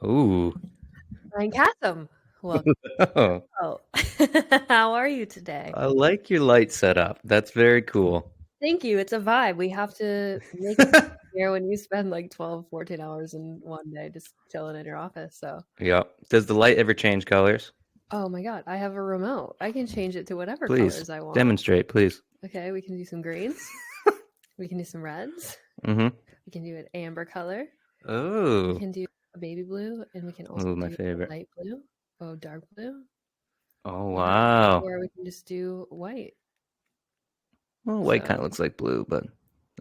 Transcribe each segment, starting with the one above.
Ooh. Ryan Catham. Welcome. Oh, Oh, how are you today? I like your light setup. That's very cool. Thank you. It's a vibe. We have to make it here when you spend like 12, 14 hours in one day just chilling in your office. So, Yep. Does the light ever change colors? oh my God, I have a remote. I can change it to whatever Please colors I want. demonstrate, please. Okay, we can do some greens. We can do some reds. Mm-hmm. We can do an amber color. We Oh. can do a baby blue, and we can also Oh, my do a favorite. light blue. Oh, dark blue. Oh, Yeah. wow. Or we can just do white. Well, white kind So, of looks like blue, but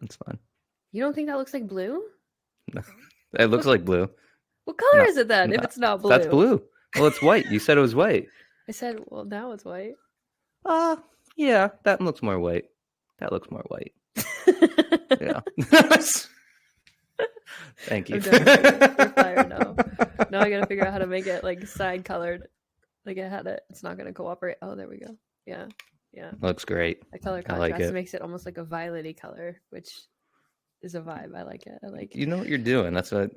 that's fine. you don't think that looks like blue? It looks like blue. What color No, is it then if no, it's not that's blue? blue. Well, it's white. You said it was white. I said, well, now it's white. Yeah, that looks more white. That looks more white. Yeah. Thank you. I'm done. You're fired now. Now I gotta figure out how to make it like side colored. Like I had it. It's not gonna cooperate. Oh, there we go. Yeah. Yeah. Looks great. The color I like contrast it. makes it almost like a violet-y color, which is a vibe. I like it. I like You know what you're doing. That's why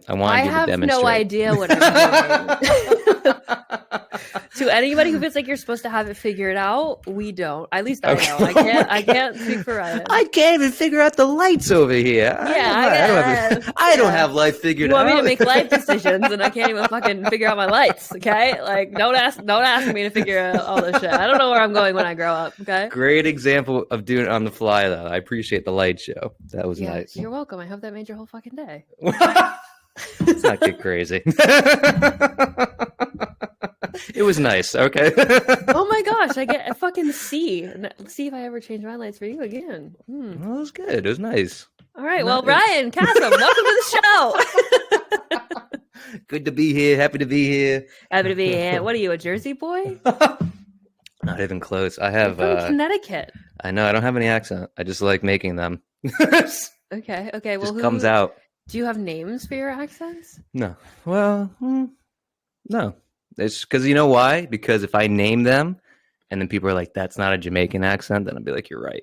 I wanted I you to have demonstrate. no idea what I'm doing. To anybody who feels like you're supposed to have it figured out, we don't. At least I know. I can't speak for Ryan. I can't even figure out the lights over here. I don't have life figured you out. want me to make life decisions and I can't even fucking figure out my lights, okay? Like don't ask me to figure out all this shit. I don't know where I'm going when I grow up, okay? Great example of doing it on the fly though. I appreciate the light show. That was nice. You're welcome. I hope that made your whole fucking day. Let's not get crazy. It was nice, okay? Oh my gosh, I get a fucking C. See if I ever change my lights for you again. Well, it was good. It was nice. All right. Well, Ryan Catham, welcome to the show. Good to be here. Happy to be here. Happy to be here. What are you, a Jersey boy? Not even close. I have You're from Connecticut. I know. I don't have any accent. I just like making them. Okay. Well, just comes out. Do you have names for your accents? No. Well, no. It's because you know why? Because if I name them and then people are like, that's not a Jamaican accent, then I'll be like, you're right.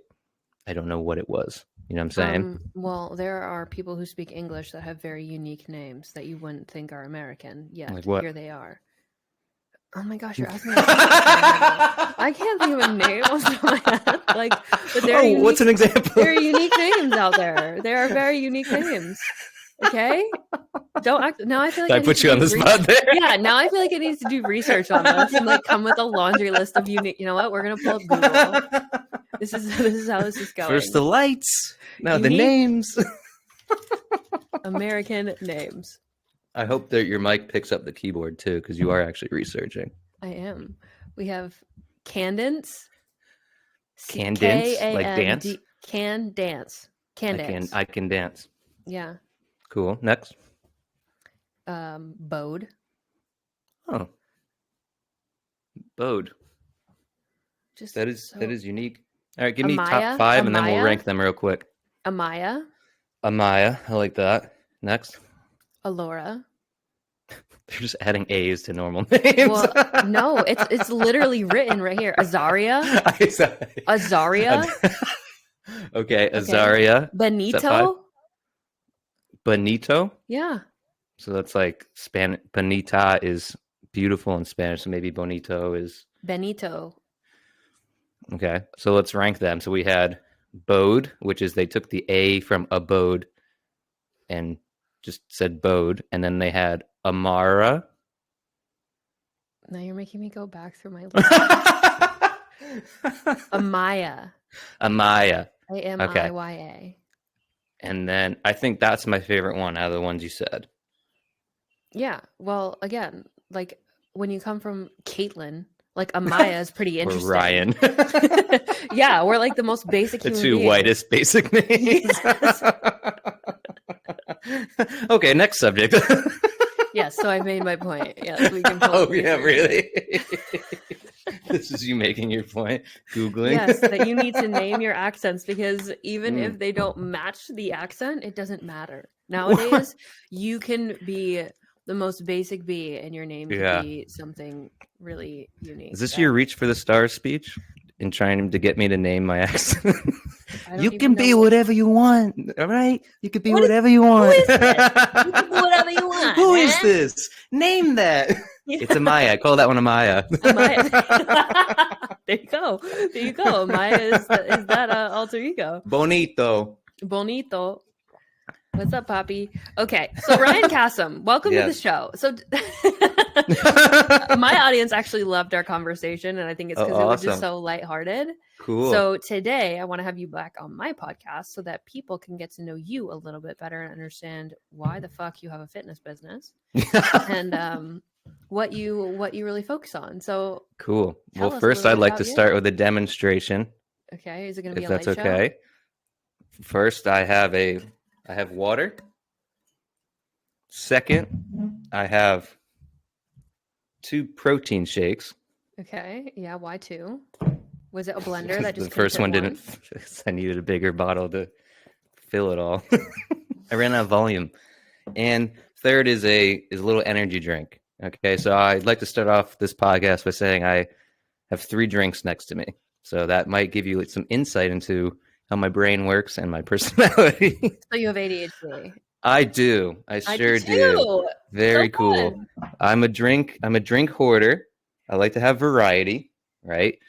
I don't know what it was. You know what I'm saying? Well, there are people who speak English that have very unique names that you wouldn't think are American. Yet Like what? Here they are. Oh my gosh, you're asking me. I can't think of a name off the top of my head. Like, but unique, what's an example? There are unique names out there. There are very unique names. Okay, don't act. Now I feel like I put you on the spot there. Yeah, now I feel like it needs to do research on this and like come with a laundry list of unique. You know what? We're gonna pull up Google. This is how this is going. First the lights, now the names. American names. I hope that your mic picks up the keyboard too, because you are actually researching. I am. We have Candance. Candance, like dance. Can dance. I can dance. Yeah. Cool. Next. Bode. Oh. Bode. Just that is unique. All right, give me Amaya, top 5 and then we'll rank them real quick. Amaya. I like that. Next. Alora. They're just adding A's to normal names. Well, no, it's literally written right here. Azaria. Okay, Azaria. Benito. Benito? Yeah. So that's like Bonita is beautiful in Spanish, so maybe Bonito is Benito. Okay, so let's rank them. So we had Bode, which is they took the A from abode and just said Bode, and then they had Amara. Now you're making me go back through my list. Amaya. Amaya. And then I think that's my favorite one out of the ones you said. Yeah. Well, again, like when you come from Caitlin, like Amaya is pretty interesting. Or Ryan. Yeah, we're like the most basic the two whitest basic names. Yes. Okay, next subject. Yes, so I made my point. Yes, we can. Oh yeah, really? This is you making your point. Googling. Yes, that you need to name your accents because even if they don't match the accent, it doesn't matter. Nowadays, you can be the most basic B and your name can be something really unique. Is this your reach for the stars speech? and trying to get me to name my ex. I don't You even can know be whatever you want. All right. You can be What is- whatever you want. Who is this? You can do whatever you want. Who is eh? this? Name that. It's Amaya. I call that one Amaya. Amaya. There you go. There you go. Amaya is that alter ego. Bonito. Bonito. What's up, Poppy? Okay, so Ryan Kassem, welcome to the show. So my audience actually loved our conversation, and I think it's because it was just so lighthearted. Cool. So today I want to have you back on my podcast so that people can get to know you a little bit better and understand why the fuck you have a fitness business and what you really focus on. So cool. Well, first I'd like to start with a demonstration. Okay, is it going to be a light show? If that's okay. First, I have water. Second, I have 2 protein shakes. Okay. Yeah. Why 2? Was it a blender that just the first one didn't? I needed a bigger bottle to fill it all. I ran out of volume. And third is a little energy drink. Okay, so I'd like to start off this podcast by saying I have 3 drinks next to me. So that might give you some insight into how my brain works and my personality. So you have ADHD. I do. I sure do. Very so cool. I'm a drink hoarder. I like to have variety, right?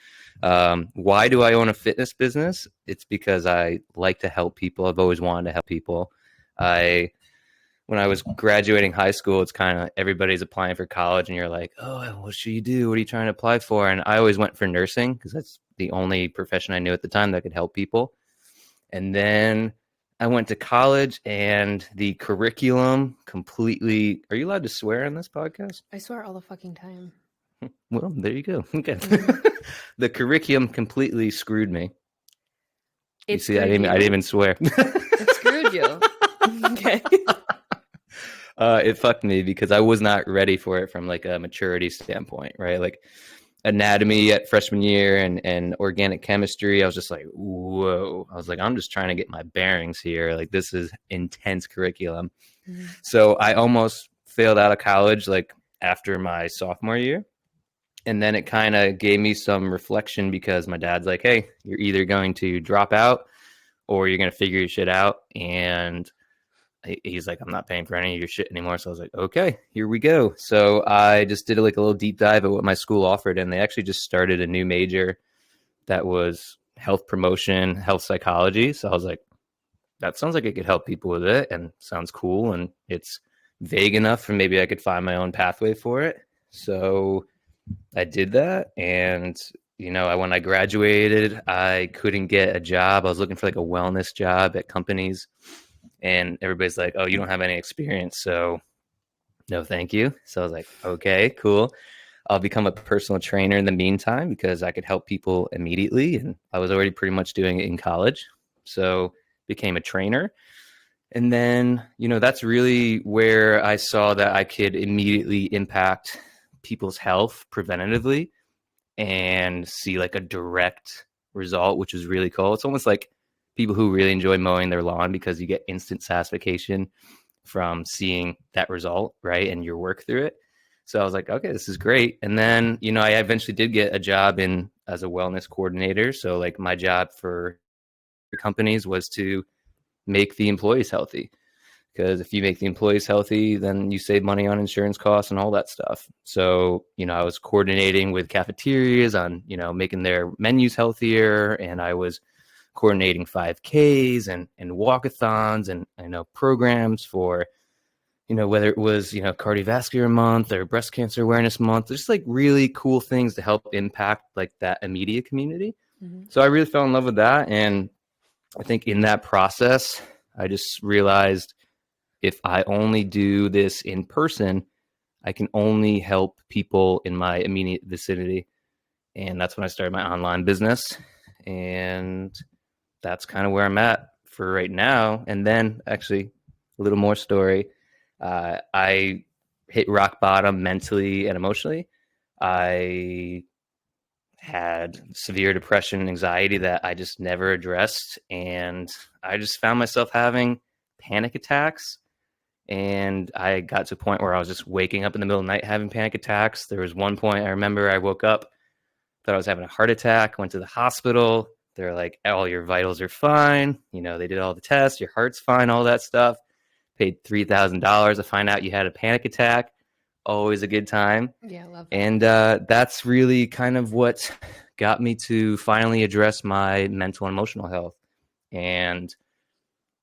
Why do I own a fitness business? It's because I like to help people. I've always wanted to help people. When I was graduating high school, it's kind of everybody's applying for college and you're like, oh, what should you do? What are you trying to apply for? And I always went for nursing because that's the only profession I knew at the time that could help people. And then I went to college and the curriculum completely... Are you allowed to swear on this podcast? I swear all the fucking time. Well, there you go. Okay. The curriculum completely screwed me. I didn't even swear. It screwed you. Okay. It fucked me because I was not ready for it from like a maturity standpoint, right? Like anatomy at freshman year and organic chemistry, I was just like, whoa. I was like, I'm just trying to get my bearings here. Like this is intense curriculum. Mm-hmm. So I almost failed out of college like after my sophomore year. And then it kind of gave me some reflection because my dad's like, hey, you're either going to drop out or you're going to figure your shit out. And he's like, I'm not paying for any of your shit anymore. So I was like, okay, here we go. So I just did like a little deep dive at what my school offered. And they actually just started a new major that was health promotion, health psychology. So I was like, that sounds like it could help people with it and sounds cool. And it's vague enough for maybe I could find my own pathway for it. So I did that. And, when I graduated, I couldn't get a job. I was looking for like a wellness job at companies. And everybody's like, oh, you don't have any experience. So no, thank you. So I was like, okay, cool. I'll become a personal trainer in the meantime because I could help people immediately. And I was already pretty much doing it in college. So became a trainer. And then, that's really where I saw that I could immediately impact people's health preventatively and see like a direct result, which is really cool. It's almost like people who really enjoy mowing their lawn because you get instant satisfaction from seeing that result, right? And your work through it. So I was like, okay, this is great. And then, I eventually did get a job as a wellness coordinator. So like my job for companies was to make the employees healthy. Because if you make the employees healthy, then you save money on insurance costs and all that stuff. So, I was coordinating with cafeterias on, making their menus healthier. And I was coordinating 5Ks and walkathons and programs for, whether it was, cardiovascular month or breast cancer awareness month, just like really cool things to help impact like that immediate community. Mm-hmm. So I really fell in love with that. And I think in that process, I just realized if I only do this in person, I can only help people in my immediate vicinity. And that's when I started my online business. And that's kind of where I'm at for right now. And then actually a little more story. I hit rock bottom mentally and emotionally. I had severe depression and anxiety that I just never addressed. And I just found myself having panic attacks. And I got to a point where I was just waking up in the middle of the night having panic attacks. There was one point I remember I woke up thought I was having a heart attack, went to the hospital. They're like, all your vitals are fine. You know, they did all the tests. Your heart's fine, all that stuff. Paid $3,000 to find out you had a panic attack. Always a good time. Yeah, I love that. And that's really kind of what got me to finally address my mental and emotional health. And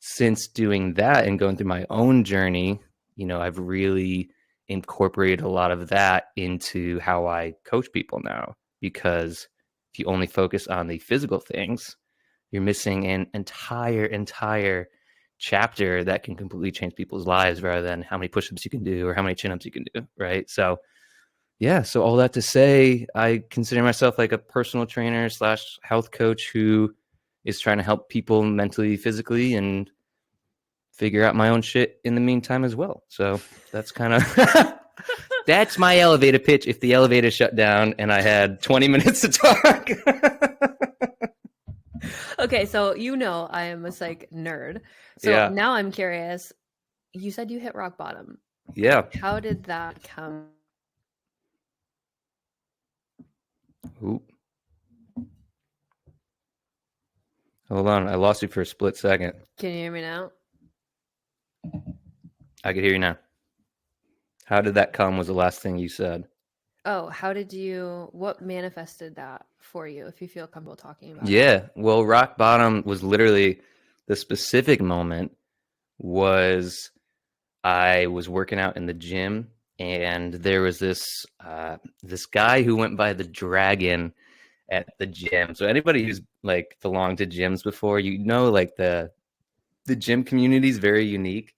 since doing that and going through my own journey, you know, I've really incorporated a lot of that into how I coach people now. Because if you only focus on the physical things, you're missing an entire chapter that can completely change people's lives rather than how many push-ups you can do or how many chin-ups you can do, right? So yeah, so all that to say, I consider myself like a personal trainer / health coach who is trying to help people mentally, physically, and figure out my own shit in the meantime as well. So that's kind of that's my elevator pitch. If the elevator shut down and I had 20 minutes to talk. Okay, so you know I am a psych nerd. So Yeah. now I'm curious. You said you hit rock bottom. Yeah. How did that come? Ooh. Hold on. I lost you for a split second. Can you hear me now? I can hear you now. How did that come was the last thing you said. Oh, what manifested that for you, if you feel comfortable talking about it? Yeah. Well, rock bottom was literally the specific moment was I was working out in the gym and there was this guy who went by the Dragon at the gym. So anybody who's like belonged to gyms before, you know, like the gym community is very unique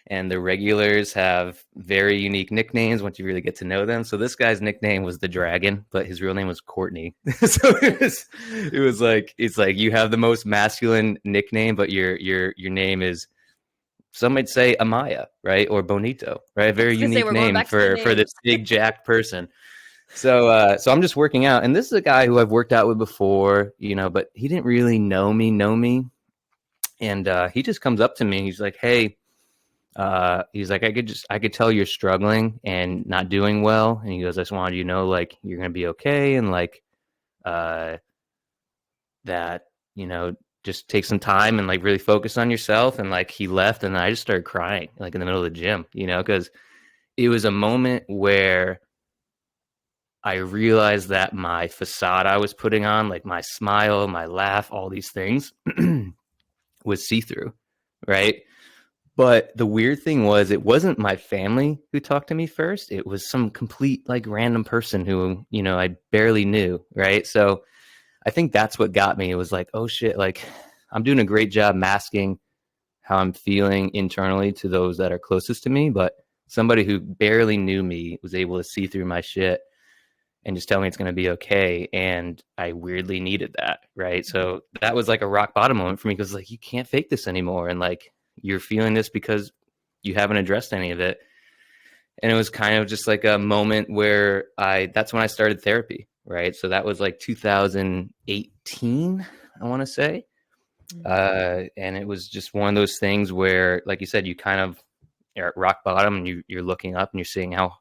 and the regulars have very unique nicknames once you really get to know them. So this guy's nickname was the Dragon, but his real name was Courtney. So it was like, it's like you have the most masculine nickname, but your name is, some might say Amaya, right? Or Bonito, right? A very unique name for this big jacked person. So I'm just working out, and this is a guy who I've worked out with before, you know, but he didn't really know me. And he just comes up to me. He's like, hey, he's like, I could tell you're struggling and not doing well. And he goes, I just wanted you to know, like, you're going to be okay. And like, that, you know, just take some time and like really focus on yourself. And like, he left and I just started crying like in the middle of the gym, you know, because it was a moment where I realized that my facade I was putting on, like my smile, my laugh, all these things was see-through, right? But the weird thing was, it wasn't my family who talked to me first. It was some complete like random person who, you know, I barely knew, right? So I think that's what got me. It was like, oh shit, like I'm doing a great job masking how I'm feeling internally to those that are closest to me, but somebody who barely knew me was able to see through my shit and just tell me it's going to be okay. And I weirdly needed that, right? So that was like a rock bottom moment for me, because like, you can't fake this anymore. And like, you're feeling this because you haven't addressed any of it. And it was kind of just like a moment where that's when I started therapy, right? So that was like 2018, I want to say. And it was just one of those things where, like you said, you kind of are at rock bottom and you're looking up and you're seeing how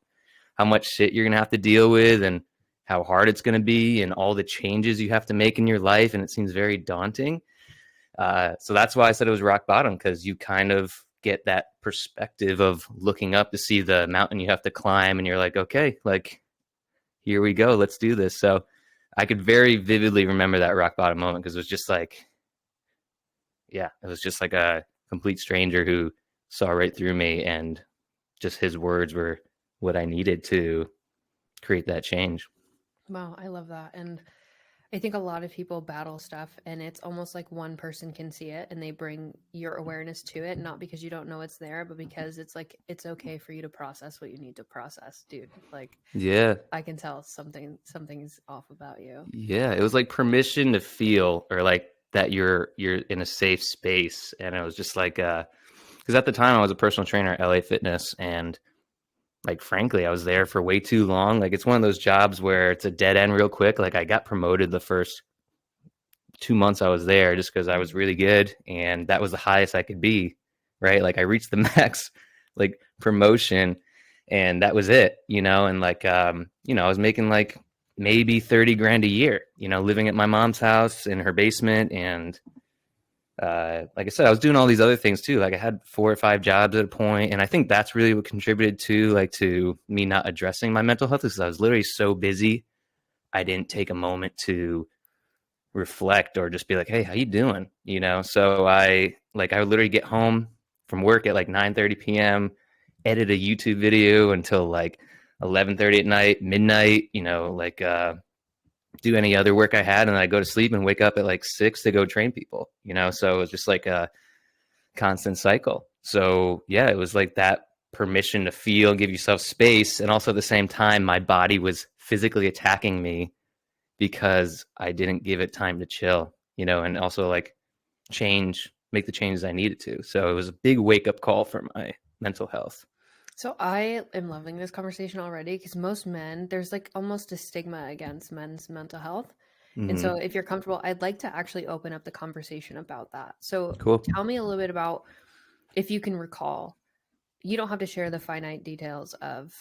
much shit you're going to have to deal with and how hard it's going to be and all the changes you have to make in your life. And it seems very daunting. So that's why I said it was rock bottom, because you kind of get that perspective of looking up to see the mountain you have to climb. And you're like, okay, like, here we go. Let's do this. So I could very vividly remember that rock bottom moment, because it was just like, yeah, it was just like a complete stranger who saw right through me, and just his words were what I needed to create that change. Wow, I love that. And I think a lot of people battle stuff and it's almost like one person can see it and they bring your awareness to it, not because you don't know it's there, but because it's like, it's okay for you to process what you need to process, dude. Like, yeah, I can tell something's off about you. Yeah, it was like permission to feel, or like that you're in a safe space. And it was just like, because at the time I was a personal trainer at LA Fitness, and like, frankly, I was there for way too long. Like, it's one of those jobs where it's a dead end real quick. Like, I got promoted the first 2 months I was there just because I was really good, and that was the highest I could be, right? Like, I reached the max like promotion, and that was it, you know. And like, you know, I was making like maybe 30 grand a year, living at my mom's house in her basement. And like I said, I was doing all these other things too. Like I had 4 or 5 jobs at a point, and I think that's really what contributed to me not addressing my mental health, because I was literally so busy. I didn't take a moment to reflect or just be like, hey, how you doing? So I would literally get home from work at like 9:30 p.m., edit a YouTube video until like 11:30 at night, midnight, do any other work I had, and then I go to sleep and wake up at like 6 to go train people, so it was just like a constant cycle. So yeah, it was like that permission to feel, give yourself space. And also at the same time, my body was physically attacking me because I didn't give it time to chill, and also like make the changes I needed to. So it was a big wake up call for my mental health. So I am loving this conversation already, because most men, there's like almost a stigma against men's mental health. And so if you're comfortable, I'd like to actually open up the conversation about that. So Cool. tell me a little bit about, if you can recall, you don't have to share the finite details of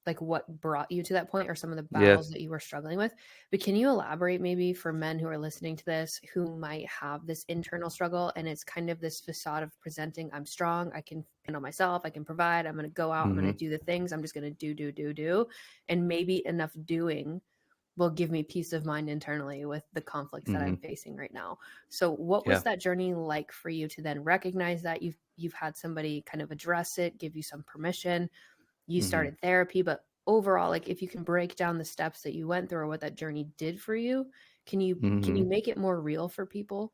like what brought you to that point or some of the battles that you were struggling with, but can you elaborate maybe for men who are listening to this who might have this internal struggle, and it's kind of this facade of presenting, I'm strong, I can handle myself, I can provide, I'm going to go out, I'm going to do the things, I'm just going to do, and maybe enough doing will give me peace of mind internally with the conflicts that I'm facing right now. So what was that journey like for you to then recognize that you've had somebody kind of address it, give you some permission, you started therapy, but overall, like if you can break down the steps that you went through or what that journey did for you, can you make it more real for people?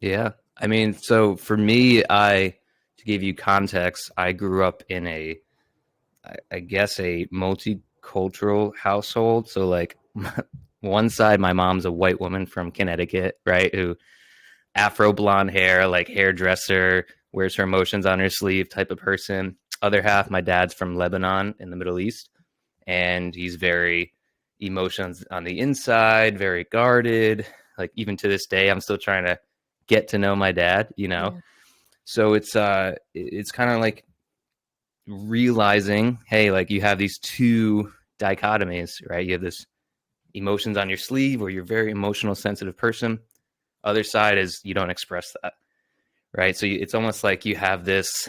Yeah. I mean, so for me, to give you context, I grew up in I guess a multicultural household. So like one side, my mom's a white woman from Connecticut, right? Who Afro blonde hair, like hairdresser, wears her emotions on her sleeve type of person. Other half, my dad's from Lebanon in the Middle East, and he's very emotions on the inside, very guarded. Like even to this day, I'm still trying to get to know my dad. So it's kind of like realizing, hey, like you have these two dichotomies, right? You have this emotions on your sleeve, where you're a very emotional, sensitive person. Other side is you don't express that, right? So it's almost like you have this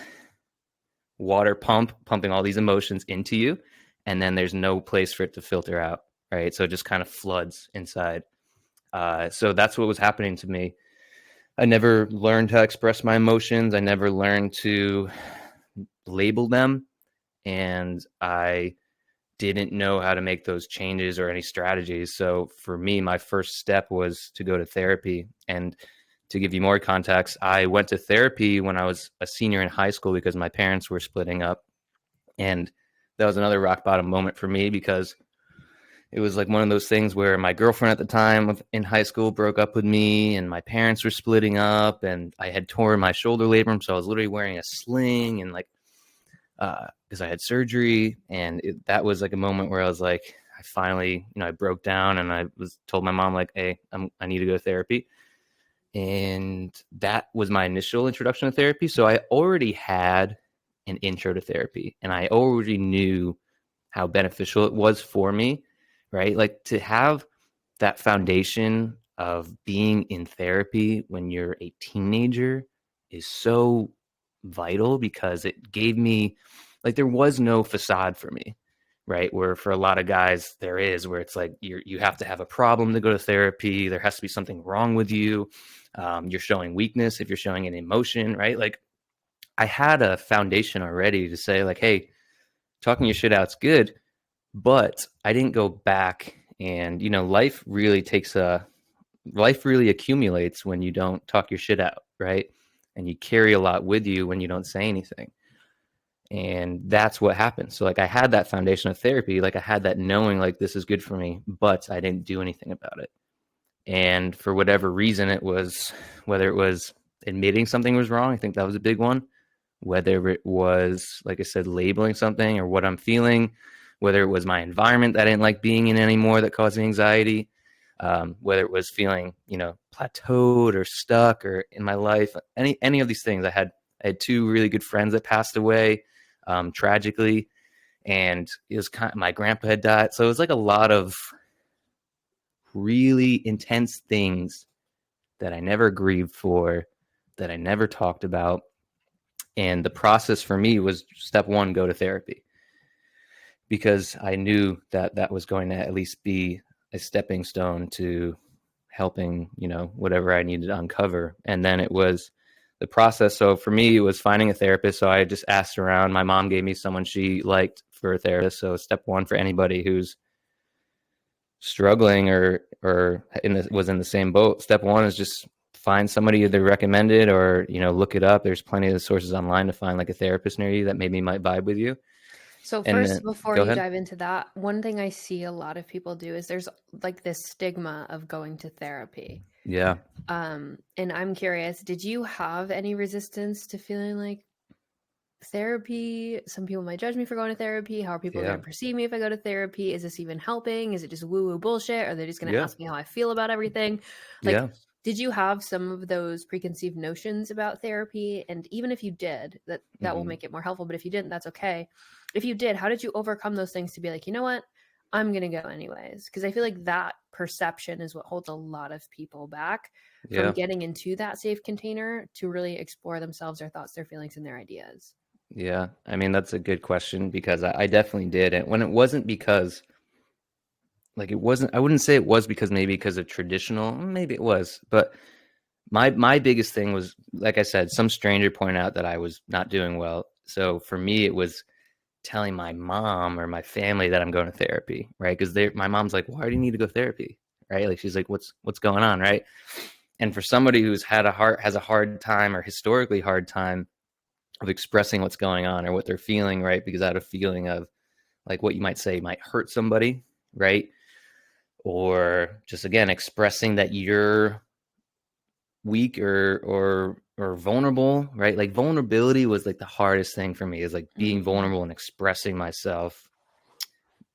water pumping all these emotions into you, and then there's no place for it to filter out, right? So it just kind of floods inside. So that's what was happening to me. I never learned how to express my emotions. I never learned to label them, and I didn't know how to make those changes or any strategies. So for me, my first step was to go to therapy. And to give you more context, I went to therapy when I was a senior in high school because my parents were splitting up. And that was another rock bottom moment for me, because it was like one of those things where my girlfriend at the time in high school broke up with me, and my parents were splitting up, and I had torn my shoulder labrum. So I was literally wearing a sling, and like, because I had surgery, and that was like a moment where I was like, I finally, I broke down, and I was told my mom like, hey, I need to go to therapy. And that was my initial introduction to therapy. So I already had an intro to therapy, and I already knew how beneficial it was for me, right? Like to have that foundation of being in therapy when you're a teenager is so vital, because it gave me, like, there was no facade for me, right? Where for a lot of guys there is, where it's like you have to have a problem to go to therapy. There has to be something wrong with you. You're showing weakness if you're showing an emotion, right? Like I had a foundation already to say like, hey, talking your shit out's good, but I didn't go back. And life really accumulates when you don't talk your shit out, right? And you carry a lot with you when you don't say anything. And that's what happened. So like I had that foundation of therapy, like I had that knowing like this is good for me, but I didn't do anything about it. And for whatever reason it was, whether it was admitting something was wrong, I think that was a big one. Whether it was, like I said, labeling something or what I'm feeling, whether it was my environment that I didn't like being in anymore that caused me anxiety, whether it was feeling, plateaued or stuck or in my life, any of these things. I had 2 really good friends that passed away tragically, and it was my grandpa had died. So it was like a lot of really intense things that I never grieved for, that I never talked about. And the process for me was step one, go to therapy, because I knew that that was going to at least be a stepping stone to helping, whatever I needed to uncover. And then it was the process. So for me, it was finding a therapist. So I just asked around. My mom gave me someone she liked for a therapist. So step one for anybody who's struggling or was in the same boat, step one is just find somebody either recommended or, look it up. There's plenty of sources online to find like a therapist near you that maybe might vibe with you. So And first, then, before go you ahead. dive into that, one thing I see a lot of people do is there's like this stigma of going to therapy. Yeah. And I'm curious, did you have any resistance to feeling like therapy? Some people might judge me for going to therapy. How are people Yeah. going to perceive me if I go to therapy? Is this even helping? Is it just woo-woo bullshit? Are they just going to Yeah. ask me how I feel about everything? Like, Yeah. did you have some of those preconceived notions about therapy? And even if you did, that will make it more helpful. But if you didn't, that's okay. If you did, how did you overcome those things to be like, you know what? I'm going to go anyways? Because I feel like that perception is what holds a lot of people back from getting into that safe container to really explore themselves, their thoughts, their feelings, and their ideas. Yeah. I mean, that's a good question, because I definitely did. And when it wasn't because, like, it wasn't, I wouldn't say it was because of traditional, maybe it was, but my biggest thing was, like I said, some stranger pointed out that I was not doing well. So for me, it was telling my mom or my family that I'm going to therapy, right? Because my mom's like, why do you need to go to therapy, right? Like, she's like, what's going on, right? And for somebody who's has a hard time or historically hard time of expressing what's going on or what they're feeling, right? Because I had a feeling of like what you might say might hurt somebody, right? Or just, again, expressing that you're weak or vulnerable, right? Like, vulnerability was like the hardest thing for me, is like being vulnerable and expressing myself.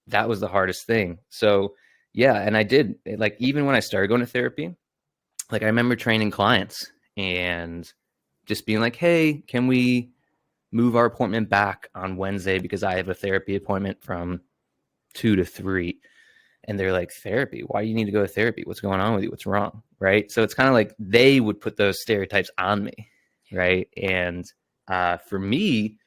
That was the hardest thing. So yeah, and I did, like, even when I started going to therapy, like, I remember training clients and just being like, hey, can we move our appointment back on Wednesday because I have a therapy appointment from 2 to 3. And they're like, therapy? Why do you need to go to therapy? What's going on with you? What's wrong? Right. So it's kind of like they would put those stereotypes on me. Right. And for me,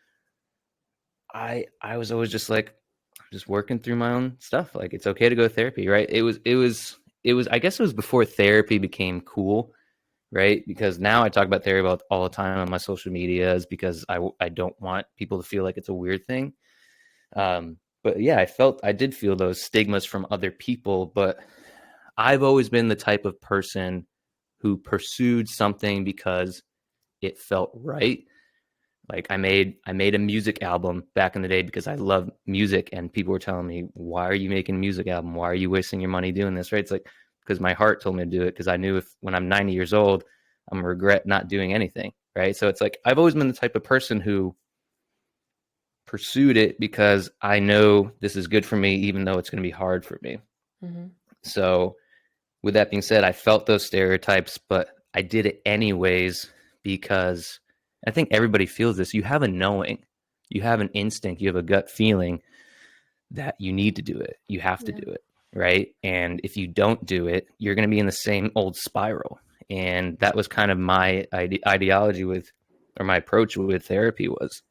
I was always just like, I'm just working through my own stuff. Like, it's okay to go to therapy. Right. I guess it was before therapy became cool. Right. Because now I talk about therapy all the time on my social medias, because I don't want people to feel like it's a weird thing. But yeah, I did feel those stigmas from other people, but I've always been the type of person who pursued something because it felt right. Like, I made a music album back in the day because I love music, and people were telling me, why are you making a music album? Why are you wasting your money doing this? Right. It's like, because my heart told me to do it, because I knew when I'm 90 years old, I'm gonna regret not doing anything. Right. So it's like, I've always been the type of person who pursued it because I know this is good for me, even though it's going to be hard for me. Mm-hmm. So with that being said, I felt those stereotypes, but I did it anyways, because I think everybody feels this. You have a knowing, you have an instinct, you have a gut feeling that you need to do it. You have to do it. Right. And if you don't do it, you're going to be in the same old spiral. And that was kind of my ideology or my approach with therapy was,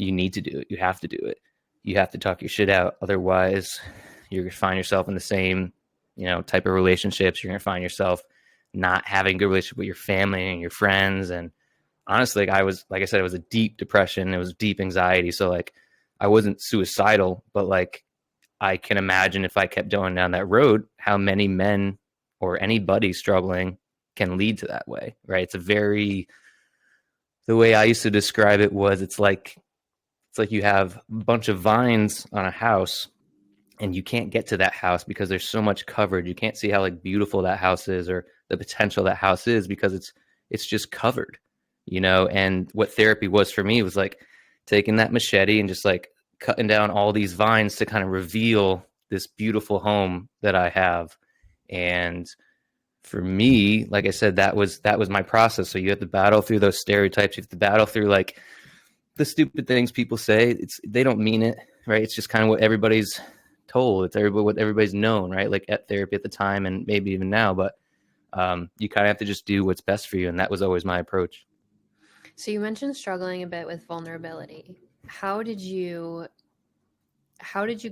you need to do it. You have to do it. You have to talk your shit out. Otherwise, you're going to find yourself in the same, type of relationships. You're going to find yourself not having a good relationship with your family and your friends. And honestly, like I said, it was a deep depression. It was deep anxiety. So like, I wasn't suicidal, but like, I can imagine if I kept going down that road, how many men or anybody struggling can lead to that way. Right. The way I used to describe it was, it's like you have a bunch of vines on a house, and you can't get to that house because there's so much coverage. You can't see how like beautiful that house is or the potential that house is, because it's just covered, And what therapy was for me was like taking that machete and just like cutting down all these vines to kind of reveal this beautiful home that I have. And for me, like I said, that was my process. So you have to battle through those stereotypes. You have to battle through like the stupid things people say. They don't mean it, right? It's just kind of what everybody's told. It's everybody, what everybody's known, right? Like at therapy at the time and maybe even now, but you kind of have to just do what's best for you. And that was always my approach. So you mentioned struggling a bit with vulnerability. How did you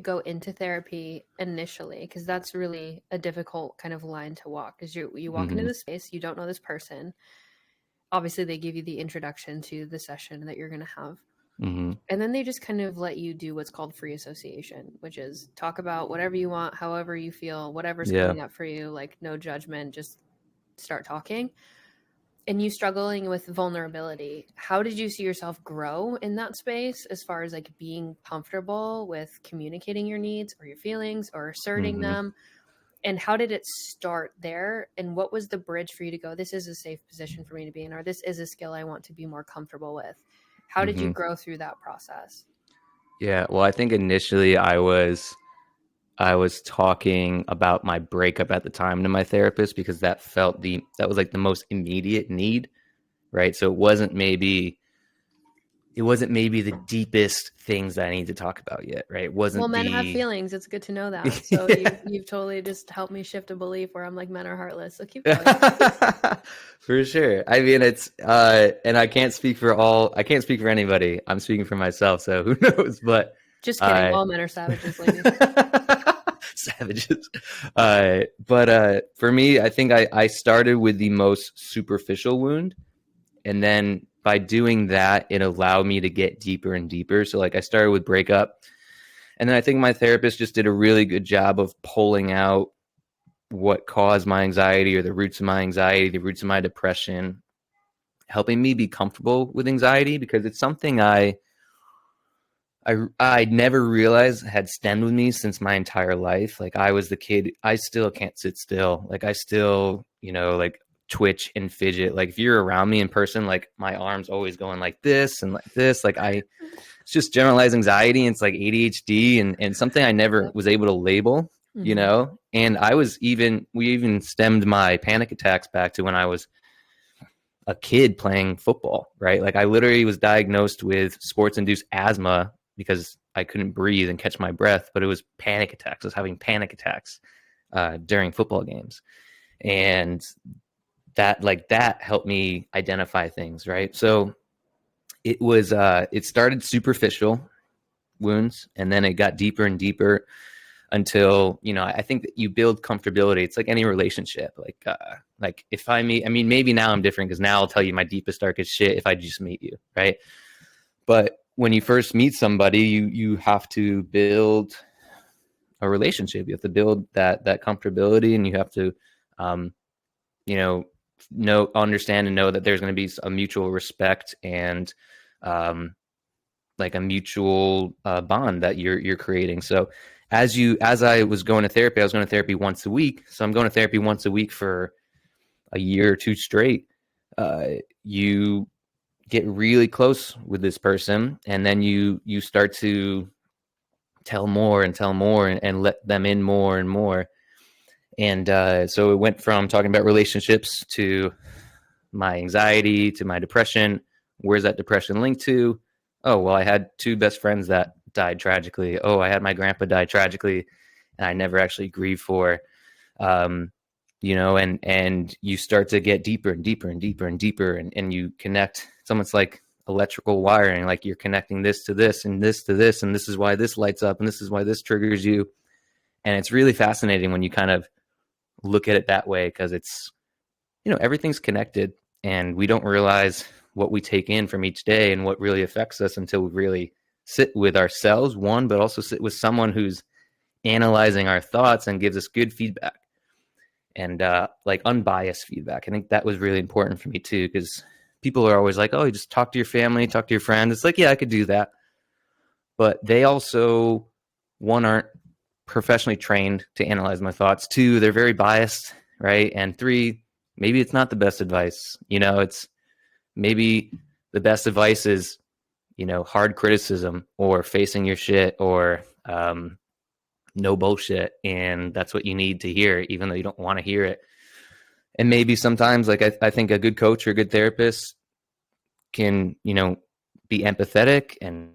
go into therapy initially? Because that's really a difficult kind of line to walk. Because you walk into this space, you don't know this person. Obviously, they give you the introduction to the session that you're going to have. And then they just kind of let you do what's called free association, which is talk about whatever you want, however you feel, whatever's coming up for you, like no judgment, just start talking. And you struggling with vulnerability, how did you see yourself grow in that space as far as like being comfortable with communicating your needs or your feelings or asserting them? And how did it start there? And what was the bridge for you to go, this is a safe position for me to be in, or this is a skill I want to be more comfortable with? How did you grow through that process? Yeah, well, I think initially I was talking about my breakup at the time to my therapist because that was like the most immediate need, right? So it wasn't maybe the deepest things that I need to talk about yet, right? It wasn't well, men have feelings. It's good to know that. So you've totally just helped me shift a belief where I'm like, men are heartless. So keep going. For sure. I mean, it's and I can't speak for anybody. I'm speaking for myself, so who knows? But just kidding. All men are savages, ladies. Savages. But for me, I think I started with the most superficial wound, and then by doing that, it allowed me to get deeper and deeper. So like I started with breakup, and then I think my therapist just did a really good job of pulling out what caused my anxiety or the roots of my anxiety, the roots of my depression, helping me be comfortable with anxiety because it's something I never realized had stemmed with me since my entire life. Like I was the kid, I still can't sit still. Like I still, like twitch and fidget. Like if you're around me in person, like my arms always going like this and like this. Like it's just generalized anxiety and it's like ADHD and something I never was able to label, and we even stemmed my panic attacks back to when I was a kid playing football, right? Like I literally was diagnosed with sports induced asthma because I couldn't breathe and catch my breath, but it was panic attacks. I was having panic attacks during football games. And that helped me identify things, right? So it started superficial wounds, and then it got deeper and deeper until, I think that you build comfortability. It's like any relationship. Like if maybe now I'm different because now I'll tell you my deepest, darkest shit if I just meet you, right? But when you first meet somebody, you have to build a relationship. You have to build that comfortability, and you have to, understand and know that there's going to be a mutual respect and like a mutual bond that you're creating. So as I was going to therapy, I was going to therapy once a week. So I'm going to therapy once a week for a year or two straight. You get really close with this person, and then you start to tell more and let them in more and more. And so it went from talking about relationships to my anxiety to my depression. Where's that depression linked to? Oh, well, I had two best friends that died tragically. Oh, I had my grandpa die tragically, and I never actually grieved for. And you start to get deeper and deeper and deeper and deeper, and you connect. It's almost like electrical wiring, like you're connecting this to this and this to this, and this is why this lights up, and this is why this triggers you. And it's really fascinating when you kind of look at it that way, because it's, everything's connected, and we don't realize what we take in from each day and what really affects us until we really sit with ourselves, but also sit with someone who's analyzing our thoughts and gives us good feedback and like unbiased feedback. I think that was really important for me too, because people are always like, oh, you just talk to your family, talk to your friends. It's like, yeah, I could do that. But they also, one, aren't professionally trained to analyze my thoughts. Two, they're very biased, right? And three, maybe it's not the best advice. It's maybe the best advice is, hard criticism or facing your shit or no bullshit. And that's what you need to hear, even though you don't want to hear it. And maybe sometimes, like, I think a good coach or a good therapist can, be empathetic and